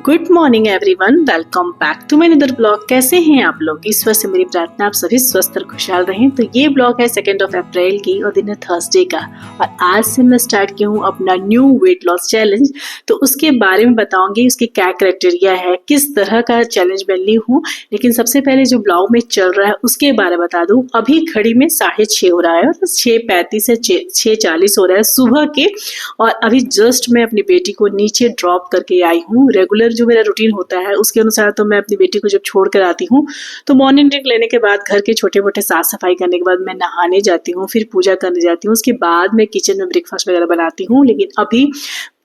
Good morning everyone, welcome back to my another blog. कैसे हैं आप लोग? ईश्वर से मेरी प्रार्थना आप सभी स्वस्थ और खुशहाल रहें। तो ये ब्लॉग है 2 अप्रैल की और दिन है थर्सडे का, और आज से मैं स्टार्ट किया हूँ अपना न्यू वेट लॉस चैलेंज। तो उसके बारे में बताऊंगी, उसके क्या क्राइटेरिया है, किस तरह का चैलेंज मैं ली हूँ। लेकिन सबसे पहले जो ब्लॉग में चल रहा है उसके बारे में बता दूं। अभी घड़ी में 6:30 हो रहा है, और 6:35 से 6:40 हो रहा है सुबह के। और अभी जस्ट मैं अपनी बेटी को नीचे ड्रॉप करके आई हूँ। रेगुलर जो मेरा रूटीन होता है उसके अनुसार तो मैं अपनी बेटी को जब छोड़ कर आती हूँ तो मॉर्निंग ड्रिंक लेने के बाद, घर के छोटे मोटे साफ सफाई करने के बाद मैं नहाने जाती हूँ, फिर पूजा करने जाती हूँ। उसके बाद मैं किचन में ब्रेकफास्ट वगैरह बनाती हूँ। लेकिन अभी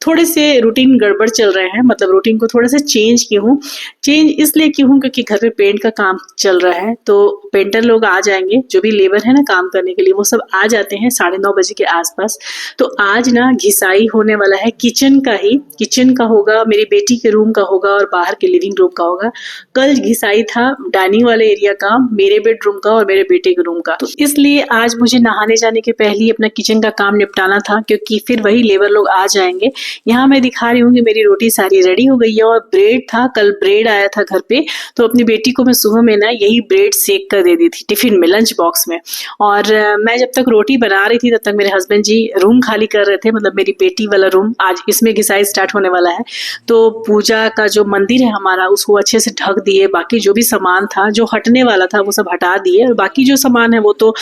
थोड़े से रूटीन गड़बड़ चल रहे हैं, मतलब रूटीन को थोड़ा सा चेंज की हूँ। चेंज इसलिए की हूँ क्योंकि घर पे पेंट का काम चल रहा है, तो पेंटर लोग आ जाएंगे, जो भी लेबर है ना काम करने के लिए, वो सब आ जाते हैं 9:30 बजे के आसपास। तो आज ना घिसाई होने वाला है किचन का ही। किचन का होगा, मेरी बेटी के रूम का होगा और बाहर के लिविंग रूम का होगा। कल घिसाई था डाइनिंग वाले एरिया का, मेरे बेडरूम का और मेरे बेटे के रूम का। तो इसलिए आज मुझे नहाने जाने के पहले ही अपना किचन का काम निपटाना था, क्योंकि फिर वही लेबर लोग आ जाएंगे। यहाँ मैं दिखा रही हूँ कि मेरी रोटी सारी रेडी हो गई है, और ब्रेड था, कल ब्रेड आया था घर पे, तो अपनी बेटी को मैं सुबह में ना यही ब्रेड सेक कर दे दी थी टिफिन में, लंच बॉक्स में। और मैं जब तक रोटी बना रही थी तब तक मेरे हस्बैंड जी रूम खाली कर रहे थे, मतलब मेरी बेटी वाला रूम। आज इसमें घिसाई स्टार्ट होने वाला है, तो पूजा का जो मंदिर है हमारा उसको अच्छे से ढक दिए। बाकी जो भी सामान था, जो हटने वाला था, वो सब हटा दिए, और बाकी जो सामान है वो तो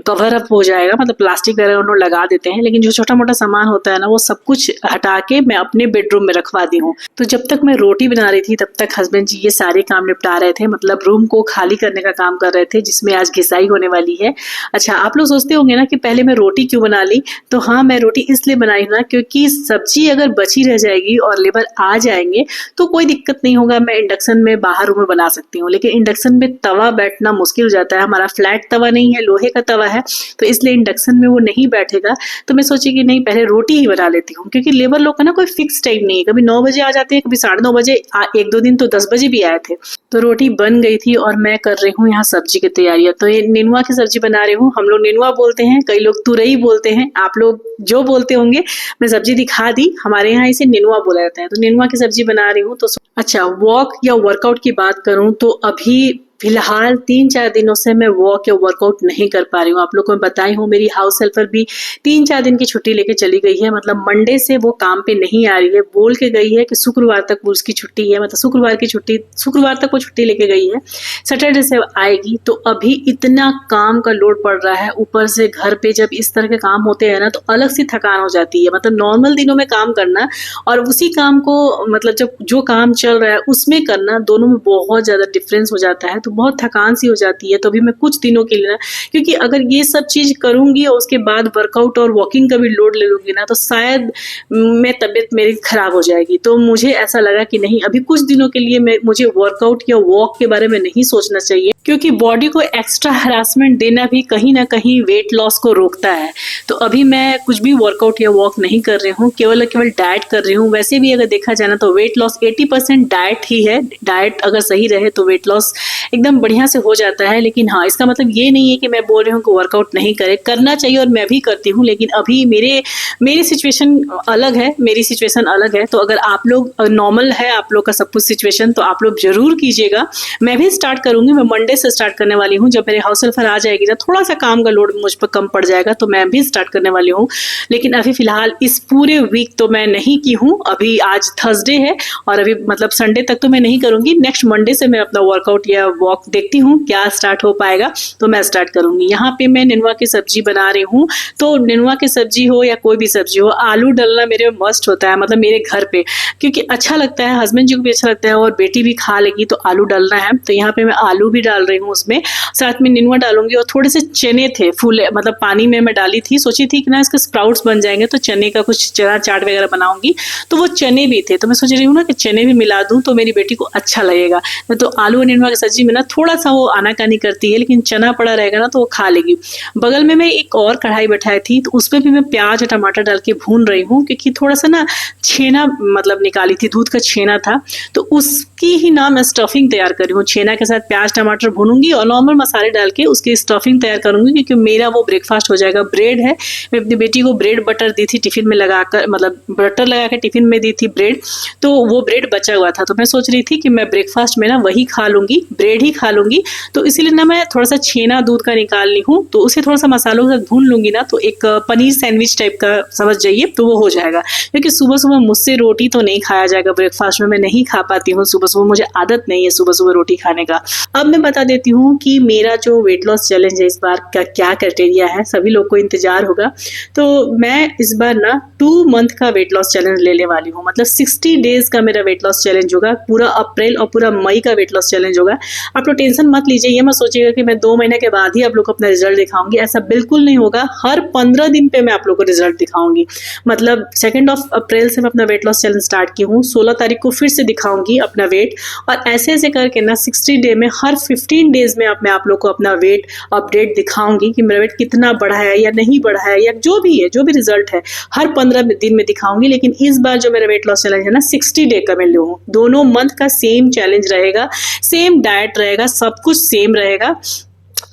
कवर अप हो जाएगा, मतलब प्लास्टिक वगैरह उन्होंने लगा देते हैं। लेकिन जो छोटा मोटा सामान होता है ना, वो सब कुछ हटा के मैं अपने बेडरूम में रखवा दी हूँ। तो जब तक मैं रोटी बना रही थी तब तक हस्बैंड जी ये सारे काम निपटा रहे थे, मतलब रूम को खाली करने का काम कर रहे थे, जिसमें आज घिसाई होने वाली है। अच्छा, आप लोग सोचते होंगे ना कि पहले मैं रोटी क्यों बना ली। तो हाँ, मैं रोटी इसलिए बनाई ना क्योंकि सब्जी अगर बची रह जाएगी और लेबर आ जाएंगे तो कोई दिक्कत नहीं होगा, मैं इंडक्शन में बाहर रूम में बना सकती हूँ। लेकिन इंडक्शन में तवा बैठना मुश्किल हो जाता है, हमारा फ्लैट तवा नहीं है, लोहे का तवा है, तो इसलिए इंडक्शन में वो नहीं बैठेगा। तो मैं सोची कि नहीं, पहले रोटी ही बना लेती हूँ, क्योंकि लेबर लोग का ना कोई फिक्स टाइम नहीं है, कभी 9 बजे आ जाते हैं, कभी 9:30 बजे, 1-2 दिन तो 10 बजे भी आए थे। तो रोटी बन गई थी और मैं कर रही हूँ यहाँ सब्जी की तैयारियां। तो ये नेनुआ की सब्जी बना रही हूँ। हम लोग नेनुआ बोलते हैं, कई लोग तुरई बोलते हैं, आप लोग जो बोलते होंगे। मैं सब्जी दिखा दी, हमारे यहाँ इसे नेनुआ बोला जाता है। तो नेनुआ की सब्जी बना रही हूँ। तो अच्छा, वॉक या वर्कआउट की बात करूँ तो अभी फिलहाल 3-4 दिनों से मैं वॉक या वर्कआउट नहीं कर पा रही हूँ। आप लोगों को मैं बताई हूँ, मेरी हाउस हेल्पर भी 3-4 दिन की छुट्टी लेके चली गई है, मतलब मंडे से वो काम पे नहीं आ रही है। बोल के गई है कि शुक्रवार तक वो उसकी छुट्टी है, मतलब शुक्रवार तक वो छुट्टी लेके गई है, सैटरडे से आएगी। तो अभी इतना काम का लोड पड़ रहा है, ऊपर से घर पे जब इस तरह के काम होते हैं ना तो अलग सी थकान हो जाती है। मतलब नॉर्मल दिनों में काम करना और उसी काम को, मतलब जब जो काम चल रहा है उसमें करना, दोनों में बहुत ज्यादा डिफरेंस हो जाता है। तो बहुत थकान सी हो जाती है। तो अभी मैं कुछ दिनों के लिए ना, क्योंकि अगर ये सब चीज करूंगी और उसके बाद वर्कआउट और वॉकिंग का भी लोड ले लूंगी ना, तो शायद मैं तबीयत मेरी खराब हो जाएगी। तो मुझे ऐसा लगा कि नहीं, अभी कुछ दिनों के लिए मुझे वर्कआउट या वॉक के बारे में नहीं सोचना चाहिए, क्योंकि बॉडी को एक्स्ट्रा हरासमेंट देना भी कहीं ना कहीं वेट लॉस को रोकता है। तो अभी मैं कुछ भी वर्कआउट या वॉक नहीं कर रही हूँ, केवल डाइट कर रही हूँ। वैसे भी अगर देखा जाए ना तो वेट लॉस 80% डाइट ही है। डाइट अगर सही रहे तो वेट लॉस एकदम बढ़िया से हो जाता है। लेकिन हाँ, इसका मतलब ये नहीं है कि मैं बोल रही हूँ कि वर्कआउट नहीं करे, करना चाहिए, और मैं भी करती हूँ। लेकिन अभी मेरी सिचुएशन अलग है, मेरी सिचुएशन अलग है। तो अगर आप लोग नॉर्मल है, आप लोग का सब कुछ सिचुएशन, तो आप लोग जरूर कीजिएगा। मैं भी स्टार्ट करूंगी, मैं मंडे से स्टार्ट करने वाली हूँ। जब मेरे हाउस हेल्पर आ जाएगी ना, थोड़ा सा काम का लोड मुझ पर कम पड़ जाएगा, तो मैं भी स्टार्ट करने वाली हूँ। लेकिन अभी फिलहाल इस पूरे वीक तो मैं नहीं की हूँ। अभी आज थर्सडे है और अभी मतलब संडे तक तो मैं नहीं करूंगी। नेक्स्ट मंडे से मैं अपना वर्कआउट या वॉक देखती हूँ क्या स्टार्ट हो पाएगा, तो मैं स्टार्ट करूंगी। यहाँ पे मैं नेनुआ की सब्जी बना रही हूँ। तो नेनुआ की सब्जी हो या कोई भी सब्जी हो, आलू डालना मेरे मस्ट होता है, मतलब मेरे घर पे, क्योंकि अच्छा लगता है, हस्बैंड जी को भी अच्छा लगता है और बेटी भी खा लेगी, तो आलू डालना है। तो यहाँ पे मैं आलू भी डाल रही हूँ, उसमें साथ में नेनुआ डालूंगी। और थोड़े से चने थे फूले, मतलब पानी में मैं डाली थी, सोची थी कि ना इसके स्प्राउट्स बन जाएंगे तो चने का कुछ चना चाट वगैरह बनाऊंगी। तो वो चने भी थे, तो मैं सोच रही हूँ ना कि चने भी मिला दूं तो मेरी बेटी को अच्छा लगेगा। तो आलू और नेनुआ की सब्जी में ना थोड़ा सा वो आनाकानी करती है, लेकिन चना पड़ा रहेगा ना तो वो खा लेगी। बगल में मैं एक और कढ़ाई बैठाई थी, तो उसमें भी मैं प्याज और टमाटर डाल के भून रही हूँ, क्योंकि थोड़ा सा ना छेना मतलब निकाली थी, दूध का छेना था, तो उसकी ही ना मैं स्टफिंग तैयार कर रही हूँ। छेना के साथ प्याज टमाटर भूनूंगी और नॉर्मल मसाले डाल के उसकी स्टफिंग तैयार करूंगी, क्योंकि मेरा वो ब्रेकफास्ट हो जाएगा। ब्रेड है, मैं अपनी बेटी को ब्रेड बटर दी थी टिफिन में लगाकर, मतलब बटर लगा के टिफिन में दी थी ब्रेड, तो वो ब्रेड बचा हुआ था, तो मैं सोच रही थी कि मैं ब्रेकफास्ट में ना वही खा लूंगी, ब्रेड ही खा लूंगी। तो इसीलिए ना मैं थोड़ा सा छेना दूध का निकाल ली हूँ, तो उसे थोड़ा सा मसालों के साथ भून लूंगी ना, तो एक पनीर सैंडविच टाइप का समझ जाइए, तो वो हो जाएगा। क्योंकि सुबह सुबह मुझसे रोटी तो नहीं खाया जाएगा ब्रेकफास्ट में, मैं नहीं खा पाती हूँ सुबह सुबह, मुझे आदत नहीं है सुबह सुबह रोटी खाने का। अब मैं बता देती हूँ कि मेरा जो वेट लॉस चैलेंज है इस बार का क्या क्राइटेरिया है, सभी लोग को इंतजार होगा। तो मैं इस बार ना 2 मंथ का वेट लॉस चैलेंज लेने वाली हूँ, मतलब 60 डेज का मेरा वेट लॉस चैलेंज होगा। पूरा अप्रैल और पूरा मई का वेट लॉस चैलेंज होगा। आप लोग टेंशन मत लीजिए, ये मत सोचिएगा कि मैं 2 महीने के बाद ही आप लोग को अपना रिजल्ट दिखाऊंगी, ऐसा बिल्कुल नहीं होगा। हर 15 दिन पे मैं आप लोग को रिजल्ट दिखाऊंगी। मतलब 2 अप्रैल से मैं अपना वेट लॉस चैलेंज स्टार्ट की हूँ, 16 तारीख को फिर से दिखाऊंगी अपना वेट, और ऐसे ऐसे करके ना 60 डे में हर 15 डेज में मैं आप लोग को अपना वेट अपडेट दिखाऊंगी कि मेरा वेट कितना बढ़ा है या नहीं बढ़ा है, या जो भी है, जो भी रिजल्ट है हर 15 दिन में दिखाऊंगी। लेकिन इस बार जो मेरा वेट लॉस चैलेंज है ना 60 डे का मैं लूँ, दोनों मंथ का सेम चैलेंज रहेगा, सेम डाइट रहेगा, सब कुछ सेम रहेगा।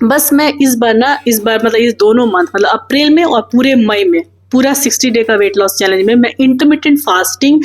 बस मैं इस बार मतलब इस दोनों मंथ, मतलब अप्रैल में और पूरे मई में, पूरा 60 डे का वेट लॉस चैलेंज में मैं इंटरमिटेंट फास्टिंग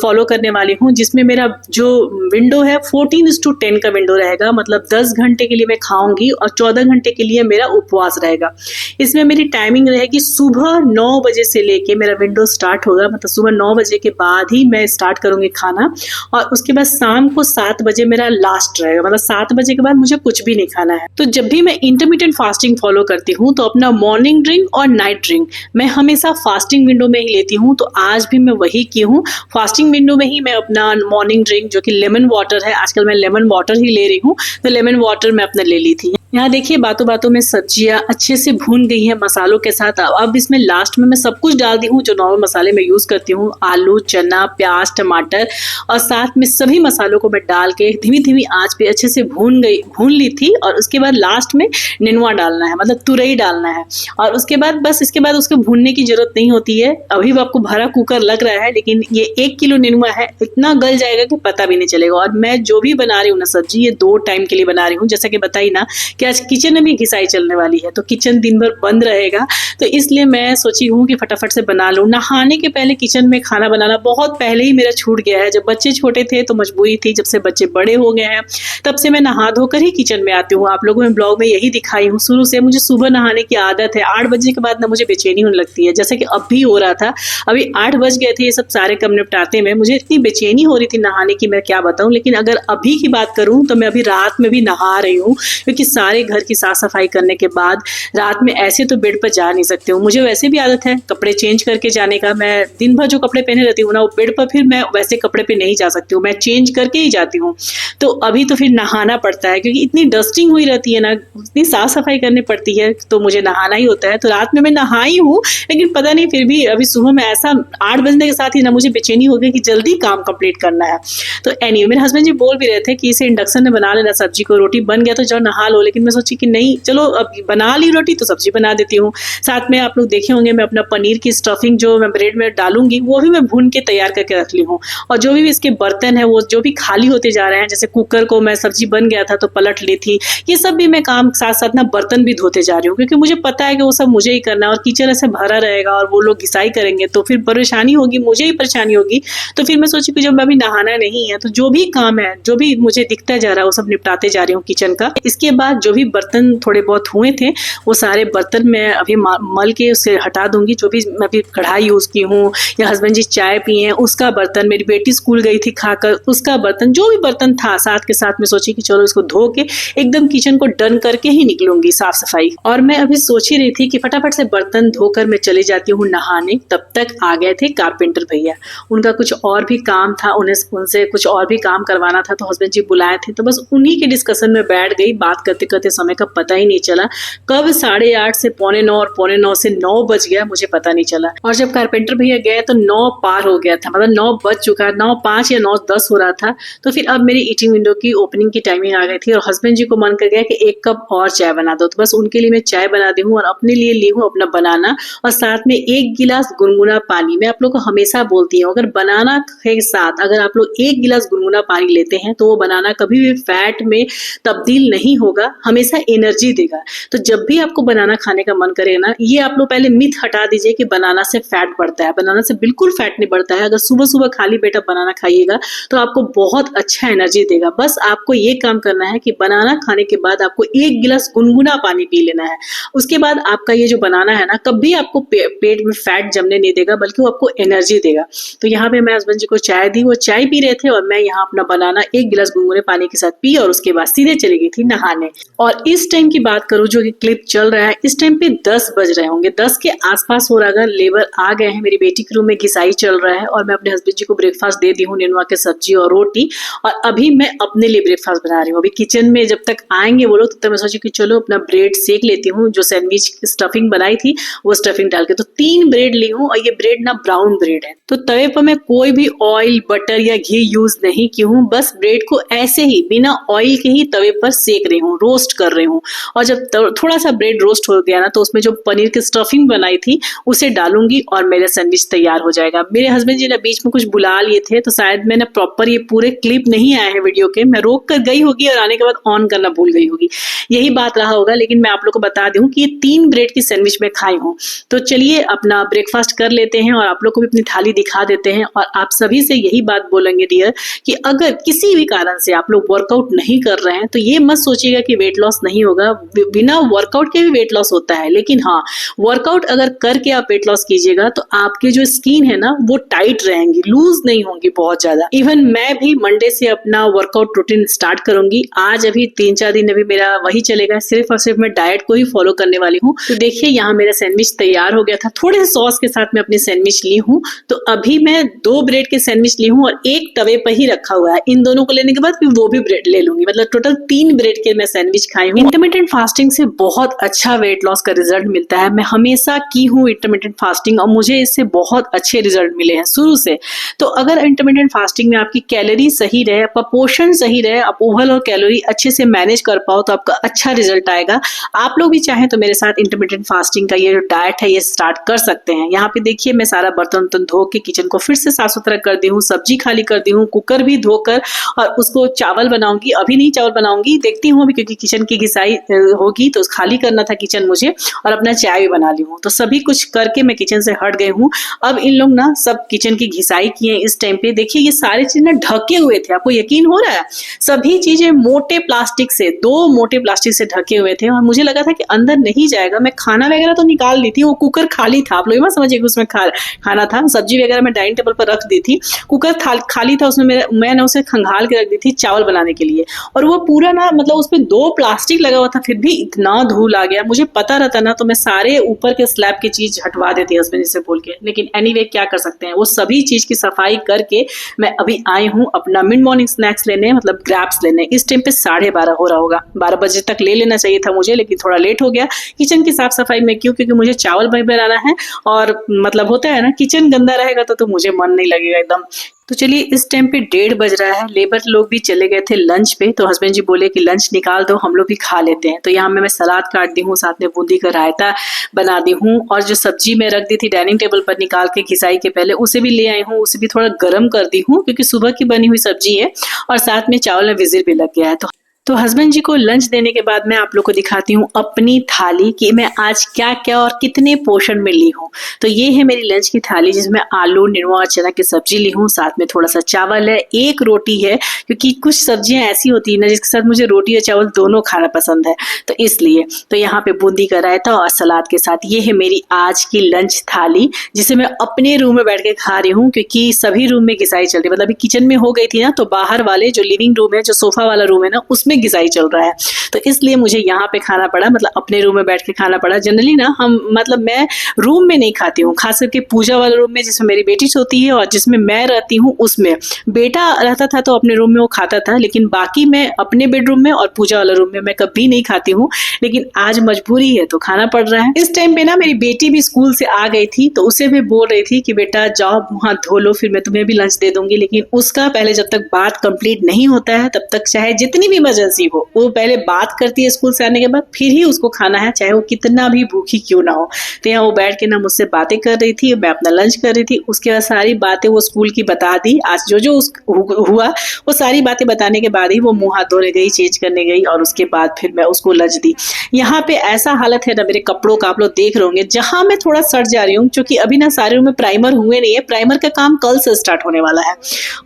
फॉलो करने वाली हूँ, जिसमें मेरा जो विंडो है 14:10 का विंडो रहेगा। मतलब 10 घंटे के लिए मैं खाऊंगी और 14 घंटे के लिए मेरा उपवास रहेगा। इसमें मेरी टाइमिंग रहेगी सुबह 9 बजे से लेके मेरा विंडो स्टार्ट होगा, मतलब सुबह 9 बजे के बाद ही मैं स्टार्ट करूंगी खाना, और उसके बाद शाम को 7 बजे मेरा लास्ट रहेगा, मतलब 7 बजे के बाद मुझे कुछ भी नहीं खाना है। तो जब भी मैं इंटरमिटेंट फास्टिंग फॉलो करती हूँ तो अपना मॉर्निंग ड्रिंक और नाइट ड्रिंक मैं हमेशा फास्टिंग विंडो में ही लेती हूँ। तो आज भी मैं वही की हूँ, फास्टिंग विंडो में ही मैं अपना मॉर्निंग ड्रिंक जो कि लेमन वाटर है, आजकल मैं लेमन वाटर ही ले रही हूँ, तो लेमन वाटर मैं अपने ले ली थी। यहाँ देखिए बातों बातों में सब्जियां अच्छे से भून गई हैं मसालों के साथ। अब इसमें लास्ट में मैं सब कुछ डाल दी हूँ जो नॉर्मल मसाले मैं यूज करती हूँ, आलू, चना, प्याज, टमाटर, और साथ में सभी मसालों को मैं डाल के धीमी धीमी आंच पे अच्छे से भून ली थी। और उसके बाद लास्ट में नेनुआ डालना है, मतलब तुरई डालना है, और उसके बाद बस इसके बाद उसको भूनने की जरूरत नहीं होती है। अभी आपको भरा कुकर लग रहा है, लेकिन ये 1 किलो नेनुआ है, इतना गल जाएगा कि पता भी नहीं चलेगा। और मैं जो भी बना रही हूँ ना सब्जी, ये 2 टाइम के लिए बना रही हूँ, जैसा कि बताई ना कि आज किचन में भी घिसाई चलने वाली है, तो किचन दिन भर बंद रहेगा, तो इसलिए मैं सोची हूँ कि फटाफट से बना लूँ। नहाने के पहले किचन में खाना बनाना बहुत पहले ही मेरा छूट गया है। जब बच्चे छोटे थे तो मजबूरी थी, जब से बच्चे बड़े हो गए हैं तब से मैं नहा धोकर ही किचन में आती हूँ। आप लोगों में ब्लॉग में यही दिखाई हूँ, शुरू से मुझे सुबह नहाने की आदत है। 8 बजे के बाद ना मुझे बेचैनी होने लगती है, जैसे कि अब भी हो रहा था। अभी 8 बज गए थे ये सब सारे काम निपटाते में, मुझे इतनी बेचैनी हो रही थी नहाने की, मैं क्या बताऊँ। लेकिन अगर अभी की बात करूँ तो मैं अभी रात में भी नहा रही हूँ, क्योंकि सारे घर की साफ सफाई करने के बाद रात में ऐसे तो बेड पर जा नहीं सकती हूँ। मुझे वैसे भी आदत है कपड़े चेंज करके जाने का, मैं दिन भर जो कपड़े पहने रहती हूँ ना, वो बेड पर फिर मैं वैसे कपड़े पे नहीं जा सकती हूँ, मैं चेंज करके ही जाती हूँ। तो अभी तो फिर नहाना पड़ता है, क्योंकि इतनी डस्टिंग हुई रहती है ना, इतनी साफ सफाई करनी पड़ती है, तो मुझे नहाना ही होता है। तो रात में मैं नहाई हूँ, लेकिन पता नहीं फिर भी अभी सुबह में ऐसा 8 बजने के साथ ही ना मुझे बेचैनी हो गई कि जल्दी काम कंप्लीट करना है। तो एनीवे मेरे हस्बैंड जी बोल भी रहे थे कि इसे इंडक्शन में बना लेना सब्जी को, रोटी बन गया तो जाओ नहा लो, लेकिन मैं सोची कि नहीं, चलो अब बना ली रोटी तो सब्जी बना देती हूँ। साथ में आप लोग देखे होंगे मैं अपना पनीर की स्टफिंग जो मैं ब्रेड में डालूंगी वो भी मैं भून के तैयार करके रख ली हूँ। और जो भी इसके बर्तन है वो जो भी खाली होते जा रहे हैं, जैसे कुकर को मैं सब्जी बन गया था तो पलट ली थी, ये सब भी मैं काम साथ साथ ना बर्तन भी धोते जा रही हूँ, क्योंकि मुझे पता है कि वो सब मुझे ही करना है। और किचन ऐसे भरा रहेगा और वो लोग घिसाई करेंगे तो फिर परेशानी होगी, मुझे ही परेशानी होगी। तो फिर मैं सोची कि जब अभी नहाना नहीं है तो जो भी काम है, जो भी मुझे दिखता जा रहा है वो सब निपटाते जा रही हूँ किचन का। इसके बाद जो भी बर्तन थोड़े बहुत हुए थे वो सारे बर्तन मैं अभी मल के उसे हटा दूंगी। जो भी मैं अभी कढ़ाई यूज की हूँ, या हस्बैंड जी चाय पिए हैं उसका बर्तन, मेरी बेटी स्कूल गई थी खाकर उसका बर्तन, जो भी बर्तन था साथ के साथ में सोची कि चलो इसको धो के एकदम किचन को डन करके ही निकलूंगी साफ सफाई। और मैं अभी सोच ही रही थी कि फटाफट से बर्तन धोकर मैं चली जाती हूँ नहाने। तब तक आ गए थे कारपेंटर भैया, उनका कुछ और भी काम था, उनसे कुछ और भी काम करवाना था, तो हस्बैंड जी बुलाए थे, तो बस उन्हीं के डिस्कशन में बैठ गई। बात करते करते समय का पता ही नहीं चला। कब 8:30 से 8:45 और 8:45 से 9 बज गया मुझे पता नहीं चला। और जब कारपेंटर भैया गए तो 9 पार हो गया था, मतलब 9 बज चुका है, 9:05 या 9:10 हो रहा था। तो फिर अब मेरी ईटिंग विंडो की ओपनिंग की टाइमिंग आ गई थी और हस्बैंड जी को मन कर गया कि 1 कप और चाय बना दो। तो बस उनके लिए मैं चाय बना दी हूँ और अपने लिए ली हूँ अपना बनाना और साथ में 1 गिलास गुनगुना पानी। मैं आप लोग को हमेशा बोलती हूँ, अगर बनाना के साथ अगर आप लोग 1 गिलास गुनगुना पानी लेते हैं तो वो बनाना कभी भी फैट में तब्दील नहीं होगा, हमेशा एनर्जी देगा। तो जब भी आपको बनाना खाने का मन करे ना, ये आप लोग पहले मिथ हटा दीजिए कि बनाना से फैट बढ़ता है। बनाना से बिल्कुल फैट नहीं बढ़ता है। अगर सुबह सुबह खाली पेट बनाना खाइएगा तो आपको बहुत अच्छा एनर्जी देगा। बस आपको ये काम करना है कि बनाना खाने के बाद आपको 1 गिलास गुनगुना पानी पी लेना है। उसके बाद आपका ये जो बनाना है ना, कभी आपको पेट में फैट जमने नहीं देगा, बल्कि वो आपको एनर्जी देगा। तो यहाँ पे मैं हस्बैंड जी को चाय दी, वो चाय पी रहे थे और मैं यहाँ अपना बनाना 1 गिलास गुनगुने पानी के साथ पी और उसके बाद सीधे चली गई थी नहाने। और इस टाइम की बात करूं जो कि क्लिप चल रहा है, इस टाइम पे 10 बज रहे होंगे, 10 के आसपास हो रहा है। लेबर आ गए हैं, मेरी बेटी के रूम में घिसाई चल रहा है और मैं अपने हस्बैंड जी को ब्रेकफास्ट दे दी हूँ, नेनुआ के सब्जी और रोटी। और अभी मैं अपने लिए ब्रेकफास्ट बना रही हूँ। अभी किचन में जब तक आएंगे वो लोग तब तक मैं सोची कि चलो अपना ब्रेड सेक लेती हूँ। जो सैंडविच स्टफिंग बनाई थी वो स्टफिंग डाल के, तो 3 ब्रेड ली हूँ और ये ब्रेड ना ब्राउन ब्रेड है। तो तवे पर मैं कोई भी ऑयल, बटर या घी यूज नहीं की हूँ, बस ब्रेड को ऐसे ही बिना ऑयल के ही तवे पर सेक रही हूँ, रोस्ट कर रही हूँ। और जब थोड़ा सा ब्रेड रोस्ट हो गया ना तो उसमें जो पनीर की स्टफिंग बनाई थी उसे डालूंगी और मेरा सैंडविच तैयार हो जाएगा। मेरे हस्बैंड जी ने बीच में कुछ बुला लिए थे तो शायद मैंने प्रॉपर ये पूरे क्लिप नहीं आए हैं वीडियो के, मैं रोक कर गई होगी और आने के बाद ऑन करना भूल गई होगी, यही बात रहा होगा। लेकिन मैं आप लोग को बता दूं कि ये 3 ब्रेड की सैंडविच मैं खाई हूँ। तो चलिए अपना ब्रेकफास्ट कर लेते हैं और आप लोग को भी अपनी थाली दिखा देते हैं। और आप सभी से यही बात बोलेंगे डियर कि अगर किसी भी कारण से आप लोग वर्कआउट नहीं कर रहे हैं तो ये मत सोचिएगा कि वेट लॉस नहीं होगा। बिना वर्कआउट के भी वेट लॉस होता है, लेकिन हाँ, वर्कआउट अगर करके आप वेट लॉस कीजिएगा तो आपकी जो स्किन है ना वो टाइट रहेंगी, लूज नहीं होंगी बहुत ज्यादा। इवन मैं भी मंडे से अपना वर्कआउट रूटीन स्टार्ट करूंगी। आज अभी 3-4 दिन अभी मेरा वही चलेगा, सिर्फ और सिर्फ मैं डाइट को ही फॉलो करने वाली हूँ। तो देखिए यहाँ मेरा सैंडविच तैयार हो गया था, थोड़े से सॉस के साथ मैं अपनी सैंडविच ली हूँ। तो अभी मैं 2 ब्रेड के सैंडविच ली हूँ और 1 तवे पर ही रखा हुआ है। इन दोनों को लेने के बाद फिर वो भी ब्रेड ले लूंगी, मतलब टोटल 3 ब्रेड के मैं सैंडविच खाई हूँ। इंटरमिटेंट फास्टिंग से बहुत अच्छा वेट लॉस का रिजल्ट मिलता है। मैं हमेशा की हूँ इंटरमिटेंट फास्टिंग और मुझे इससे बहुत अच्छे रिजल्ट मिले हैं शुरू से। तो अगर इंटरमिटेंट फास्टिंग में आपकी कैलोरी सही रहे, आपका पोषण सही रहे, आप ओवरऑल और कैलोरी अच्छे से मैनेज कर पाओ तो आपका अच्छा रिजल्ट आएगा। आप लोग भी चाहें तो मेरे साथ इंटरमिटेंट फास्टिंग का ये जो डाइट है ये स्टार्ट कर सकते हैं। यहाँ पे देखिए मैं सारा बर्तन धो के किचन को फिर से साफ सुथरा कर दी हूँ, सब्जी खाली कर दी हूँ, कुकर भी धोकर, और उसको चावल बनाऊंगी। अभी नहीं चावल बनाऊंगी, देखती हूँ अभी, क्योंकि किचन की घिसाई होगी तो खाली करना था किचन मुझे, और अपना चाय भी बना ली हूँ। तो सभी कुछ करके मैं किचन से हट गई हूँ। अब इन लोग ना सब किचन की घिसाई किए इस टाइम पे। देखिए ये सारी चीज ना ढके हुए थे, आपको यकीन हो रहा है? सभी चीजें मोटे प्लास्टिक से, 2 मोटे प्लास्टिक से ढके हुए थे और मुझे लगा था कि अंदर नहीं जाएगा। मैं खाना वगैरह तो निकाल दी थी, वो कुकर खाली था। आप लोग मत समझिए कि उसमें खाना था, सब्जी वगैरह मैं डाइनिंग टेबल पर रख दी थी, कुकर खाली था, उसमें मैंने उसे खंगाल के रख दी थी चावल बनाने के लिए। और वो पूरा ना, मतलब उसपे 2 प्लास्टिक लगा हुआ था, फिर भी इतना धूल आ गया। मुझे पता रहता ना तो मैं सारे ऊपर के स्लैब की चीज हटवा देती हस्बैंड से बोल के, लेकिन एनीवे क्या कर सकते हैं। वो सभी चीज की सफाई करके मैं अभी आई हूँ अपना मिड मॉर्निंग स्नैक्स लेने, मतलब ग्रैप्स लेने। इस टाइम पे 12:30 हो रहा होगा, 12 बजे तक ले लेना चाहिए था मुझे, लेकिन थोड़ा लेट हो गया। किचन की साफ सफाई में क्यों? क्योंकि मुझे चावल भी बनाना है और मतलब होता है ना, किचन गंदा रहेगा तो मुझे मन नहीं लगेगा एकदम। तो चलिए इस टाइम पे 1:30 बज रहा है, लेबर लोग भी चले गए थे लंच पे, तो हस्बैंड जी बोले कि लंच निकाल दो, हम लोग भी खा लेते हैं। तो यहाँ मैं सलाद काट दी हूँ, साथ में बूंदी का रायता बना दी हूँ, और जो सब्जी मैं रख दी थी डाइनिंग टेबल पर निकाल के घिसाई के पहले, उसे भी ले आई हूँ, उसे भी थोड़ा गर्म कर दी हूँ क्योंकि सुबह की बनी हुई सब्जी है, और साथ में चावल में विजिल भी लग गया है। तो हस्बैंड जी को लंच देने के बाद मैं आप लोग को दिखाती हूँ अपनी थाली कि मैं आज क्या क्या और कितने पोर्शन में ली हूँ। तो ये है मेरी लंच की थाली, जिसमें आलू, नेनुआ और चना की सब्जी ली हूँ, साथ में थोड़ा सा चावल है, 1 रोटी है, क्योंकि कुछ सब्जियां ऐसी होती है ना जिसके साथ मुझे रोटी और चावल दोनों खाना पसंद है, तो इसलिए। तो यहाँ पे बूंदी का रायता और सलाद के साथ ये है मेरी आज की लंच थाली, जिसे मैं अपने रूम में बैठ के खा रही हूँ, क्योंकि सभी रूम में घिसाई चल रही है। मतलब किचन में हो गई थी ना, तो बाहर वाले जो लिविंग रूम है, जो सोफा वाला रूम है ना, उसमें में घिसाई चल रहा है, तो इसलिए मुझे यहाँ पे खाना पड़ा, मतलब अपने रूम में बैठ के खाना पड़ा। जनरली ना हम मतलब मैं रूम में नहीं खाती हूँ, खास करके पूजा वाले रूम में जिसमें मेरी बेटी सोती है और जिसमें मैं रहती हूँ उसमें। बेटा रहता था तो अपने रूम में वो खाता था, लेकिन बाकी मैं अपने बेडरूम में और पूजा वाले रूम में मैं कभी नहीं खाती हूँ, लेकिन आज मजबूरी है तो खाना पड़ रहा है। इस टाइम पे ना मेरी बेटी भी स्कूल से आ गई थी, तो उसे भी बोल रही थी कि बेटा जाओ मुंह हाथ धो लो, फिर मैं तुम्हें भी लंच दे दूंगी। लेकिन उसका पहले जब तक बात कंप्लीट नहीं होता है तब तक चाहे जितनी भी इमरजेंसी हो वो पहले बात करती है स्कूल से आने के बाद, फिर ही उसको खाना है, चाहे वो कितना भी भूखी क्यों ना हो। तो यहाँ वो बैठ के ना मुझसे बातें कर रही थी, मैं अपना लंच कर रही थी। उसके बाद सारी बातें वो स्कूल की बता दी, आज जो जो हुआ वो सारी बातें बताने के बाद ही वो मुंह हाथ धोने गई, चेंज करने गई, और उसके बाद फिर मैं उसको लंच दी। यहाँ पे ऐसा हालत है ना मेरे कपड़ों का, आप लोग देख रहे होंगे, जहां मैं थोड़ा सड़ जा रही हूँ, क्योंकि अभी ना सारे रूम में प्राइमर हुए नहीं है, प्राइमर का काम कल से स्टार्ट होने वाला है,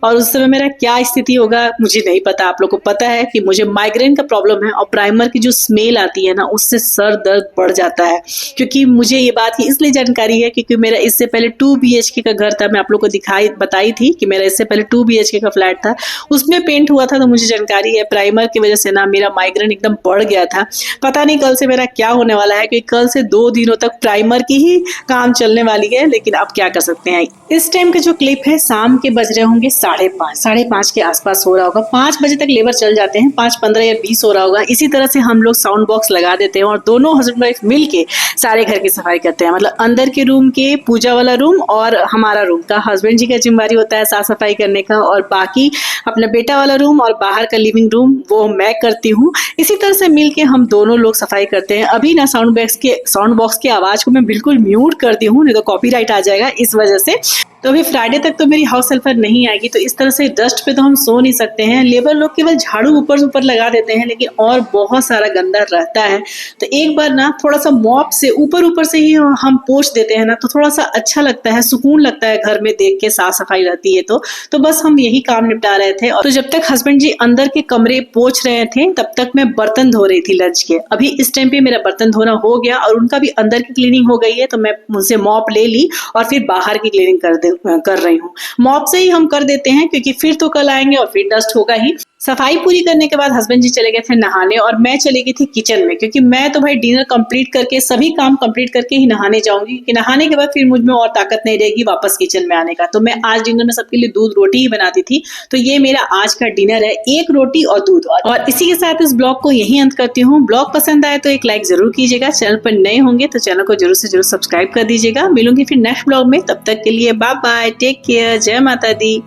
और उस समय मेरा क्या स्थिति होगा मुझे नहीं पता। आप लोग को पता है कि मुझे माइग्रेन का प्रॉब्लम है, और प्राइमर की जो स्मेल आती है ना उससे सर दर्द बढ़ जाता है। क्योंकि मुझे ये बात की इसलिए जानकारी है क्योंकि मेरा इससे पहले 2 BHK का घर था, मैं आप लोग को बताई थी कि मेरा इससे पहले 2 BHK का फ्लैट था, उसमें पेंट हुआ था, तो मुझे जानकारी है प्राइमर की वजह से ना मेरा माइग्रेन एकदम बढ़ गया था। पता नहीं कल से मेरा क्या होने वाला है, क्योंकि कल से 2 दिनों तक प्राइमर की ही काम चलने वाली है, लेकिन आप क्या कर सकते हैं। इस टाइम का जो क्लिप है शाम के बज रहे होंगे 5:30 के आसपास हो रहा होगा, 5 बजे तक लेबर चल जाते हैं, 5:15 या 20 हो रहा होगा। इसी तरह से हम लोग साउंड बॉक्स लगा देते हैं और दोनों हस्बैंड वाइफ मिल के सारे घर की सफाई करते हैं, मतलब अंदर के रूम के, पूजा वाला रूम और हमारा रूम का हस्बैंड जी का जिम्मेदारी होता है साफ सफाई करने का, और बाकी अपना बेटा वाला रूम और बाहर का लिविंग रूम वो मैं करती हूँ। इसी तरह से मिलके हम दोनों लोग सफाई करते हैं। अभी ना साउंड बॉक्स की आवाज को मैं बिल्कुल म्यूट कर दी हूँ, नहीं तो कॉपीराइट आ जाएगा इस वजह से। तो अभी फ्राइडे तक तो मेरी हाउस हेल्पर नहीं आएगी, तो इस तरह से डस्ट पे तो हम सो नहीं सकते हैं। लेबर लोग केवल झाड़ू ऊपर ऊपर लगा देते हैं, लेकिन और बहुत सारा गंदा रहता है, तो एक बार ना थोड़ा सा मॉप से ऊपर से ही हम पोंछ देते हैं ना, तो थोड़ा सा अच्छा लगता है, सुकून लगता है घर में देख के, साफ सफाई रहती है। तो बस हम यही काम निपटा रहे थे, और तो जब तक हस्बैंड जी अंदर के कमरे पोंछ रहे थे तब तक मैं बर्तन धो रही थी लंच के। अभी इस टाइम पे मेरा बर्तन धोना हो गया और उनका भी अंदर की क्लीनिंग हो गई है, तो मैं उनसे मॉप ले ली और फिर बाहर की क्लीनिंग कर रही हूँ। मॉप से ही हम कर देते हैं, क्योंकि फिर तो कल आएंगे और फिर डस्ट होगा ही। सफाई पूरी करने के बाद हस्बैंड जी चले गए थे नहाने, और मैं चली गई थी किचन में, क्योंकि मैं तो भाई डिनर कंप्लीट करके, सभी काम कंप्लीट करके ही नहाने जाऊंगी, क्योंकि नहाने के बाद फिर मुझ में और ताकत नहीं रहेगी वापस किचन में आने का। तो मैं आज डिनर में सबके लिए दूध रोटी ही बनाती थी, तो ये मेरा आज का डिनर है, 1 रोटी और दूध। और इसी के साथ इस ब्लॉग को यही अंत करती हूँ। ब्लॉग पसंद आए तो एक लाइक जरूर कीजिएगा, चैनल पर नए होंगे तो चैनल को जरूर से जरूर सब्सक्राइब कर दीजिएगा। मिलूंगी फिर नेक्स्ट ब्लॉग में, तब तक के लिए बाय बाय, टेक केयर, जय माता दी।